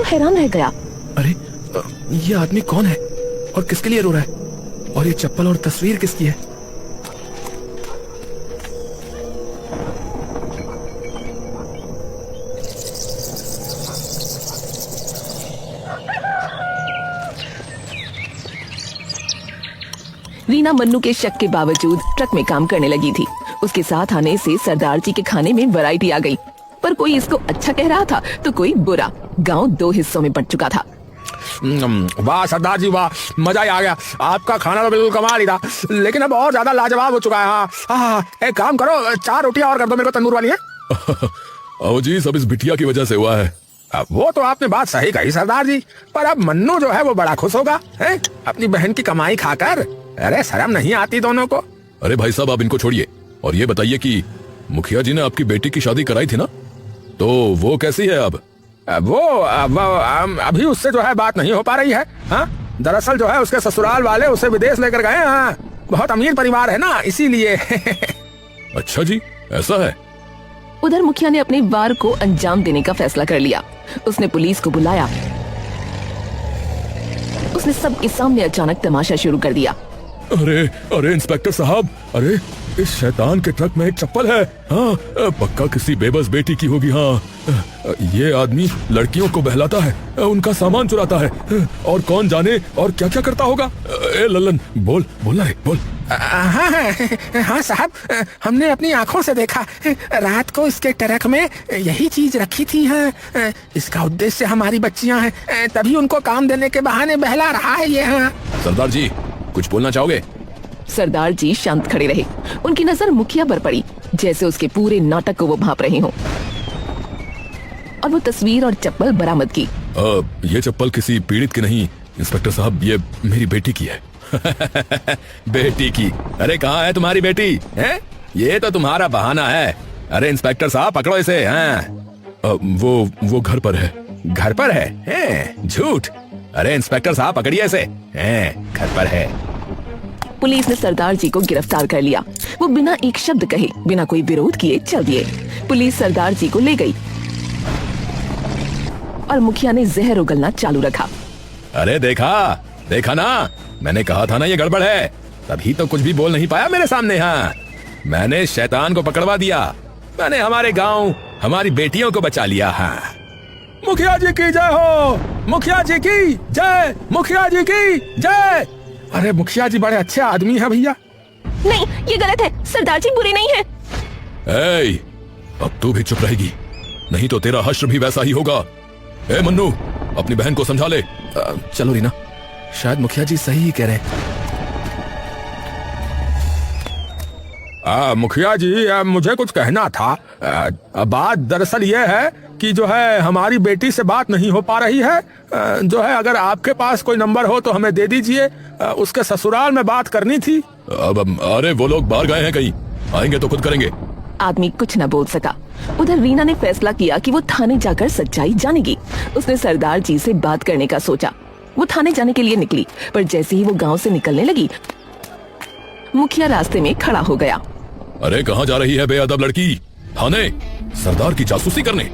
हैरान रह गया। अरे ये आदमी कौन है और किसके लिए रो रहा है? और ये चप्पल और तस्वीर किसकी है? रीना मन्नू के शक के बावजूद ट्रक में काम करने लगी थी। उसके साथ आने से सरदार जी के खाने में वैरायटी आ गई, पर कोई इसको अच्छा कह रहा था तो कोई बुरा। गांव 2 हिस्सों में बंट चुका था। वाह सरदार जी वाह, मजा ही आ गया। आपका खाना तो बिल्कुल कमाल ही था, लेकिन अब और ज्यादा लाजवाब हो चुका है। हाँ, एक काम करो, 4 रोटियां और कर दो मेरे को तंदूर वाली है। आओ जी, सब इस बिटिया की वजह से हुआ है। अब वो तो आपने बात सही कही सरदार जी, पर अब मन्नू जो है वो बड़ा खुश होगा है अपनी बहन की कमाई खाकर। अरे शर्म नहीं आती दोनों को। अरे भाई साहब, आप इनको छोड़िए और ये बताइए कि मुखिया जी ने आपकी बेटी की शादी कराई थी ना, तो वो कैसी है अब? वो अभी उससे जो है बात नहीं हो पा रही है। हाँ, दरअसल जो है उसके ससुराल वाले उसे विदेश लेकर गए। हाँ, बहुत अमीर परिवार है ना, इसीलिए। अच्छा जी, ऐसा है। उधर मुखिया ने अपने वार को अंजाम देने का फैसला कर लिया। उसने पुलिस को बुलाया। उसने सबके सामने अचानक तमाशा शुरू कर दिया। अरे अरे इंस्पेक्टर साहब, अरे इस शैतान के ट्रक में एक चप्पल है। हाँ, पक्का किसी बेबस बेटी की होगी। हाँ, ये आदमी लड़कियों को बहलाता है, उनका सामान चुराता है, और कौन जाने और क्या क्या करता होगा। ए लल्लन, बोल बोलना है, बोल। हाँ साहब, हमने अपनी आंखों से देखा। रात को इसके ट्रक में यही चीज रखी थी। हाँ, इसका उद्देश्य हमारी बच्चियां हैं, तभी उनको काम देने के बहाने बहला रहा है ये। हाँ सरदार जी, कुछ बोलना चाहोगे? सरदार जी शांत खड़े रहे। उनकी नजर मुखिया पर पड़ी, जैसे उसके पूरे नाटक को वो भांप रहे हों, और वो तस्वीर और चप्पल बरामद की। ये चप्पल किसी पीड़ित की नहीं इंस्पेक्टर साहब, ये मेरी बेटी की है। बेटी की? अरे कहाँ है तुम्हारी बेटी? हैं? ये तो तुम्हारा बहाना है। अरे इंस्पेक्टर साहब, पकड़ो इसे। हाँ, वो घर पर है। घर पर है? झूठ। अरे इंस्पेक्टर साहब, पकड़िए इसे। घर पर है। पुलिस ने सरदार जी को गिरफ्तार कर लिया। वो बिना एक शब्द कहे, बिना कोई विरोध किए चल दिए। पुलिस सरदार जी को ले गई और मुखिया ने जहर उगलना चालू रखा। अरे देखा ना, मैंने कहा था ना ये गड़बड़ है, तभी तो कुछ भी बोल नहीं पाया मेरे सामने। हाँ, मैंने शैतान को पकड़वा दिया। मैंने हमारे गांव, हमारी बेटियों को बचा लिया। हाँ, मुखिया जी की जय हो, मुखिया जी की जय, मुखिया जी की जय। अरे मुखिया जी बड़े अच्छे आदमी हैं भैया। नहीं, ये गलत है। सरदार जी बुरे नहीं है। अब तू भी चुप रहेगी, नहीं तो तेरा हश्र भी वैसा ही होगा। ए मन्नू, अपनी बहन को समझा ले। चलो रीना, शायद मुखिया जी सही ही कह रहे हैं। मुखिया जी, मुझे कुछ कहना था। बात दरअसल ये है कि जो है हमारी बेटी से बात नहीं हो पा रही है। जो है अगर आपके पास कोई नंबर हो तो हमें दे दीजिए। उसके ससुराल में बात करनी थी। अरे वो लोग बाहर गए हैं कहीं, आएंगे तो खुद करेंगे। आदमी कुछ न बोल सका। उधर रीना ने फैसला किया कि वो थाने जाकर सच्चाई जानेगी। उसने सरदार जी से बात करने का सोचा। वो थाने जाने के लिए निकली, पर जैसे ही वो गांव से निकलने लगी, मुखिया रास्ते में खड़ा हो गया। अरे कहाँ जा रही है बेअदब लड़की? थाने? सरदार की जासूसी करने?